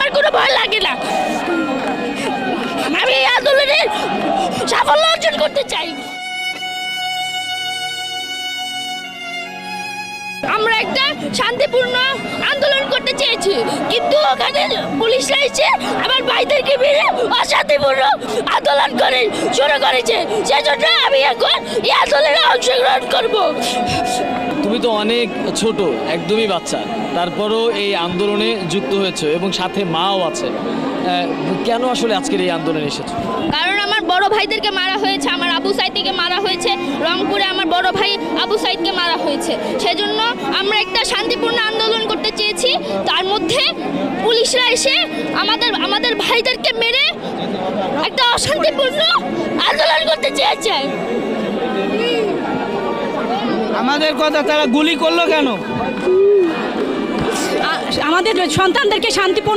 আমার কোনো ভয় লাগে না। আমি এই আন্দোলনের সাফল্য অর্জন করতে চাই। আমরা একটা শান্তিপূর্ণ আন্দোলন করতে চেয়েছি, কিন্তু ওখানে পুলিশরা এসে আমার ভাইদেরকে মেরে অশান্তিপূর্ণ আন্দোলন করে শুরু করেছে। সেজন্য আমি এখন এই আন্দোলনে অংশগ্রহণ করব। তুমি তো অনেক ছোট, একদমই বাচ্চা, তারপরও এই আন্দোলনে যুক্ত হয়েছে এবং সাথে মাও আছে। কেন আসলে আজকের এই আন্দোলনে এসেছো? কারণ আমার বড় ভাইদেরকে মারা হয়েছে, আমার আবু সাইদকে মারা হয়েছে, রংপুরে আমার বড় ভাই আবু সাইদকে মারা হয়েছে। সেজন্য আমরা একটা শান্তিপূর্ণ আন্দোলন করতে চেয়েছি, তার মধ্যে পুলিশরা এসে আমাদের ভাইদেরকে মেরে একটা অশান্তিপূর্ণ আন্দোলন করতে চেয়েছে। আমাদের কথা তারা গুলি করলো কেন? আমাদের সন্তানদেরকে শান্তিপূর্ণ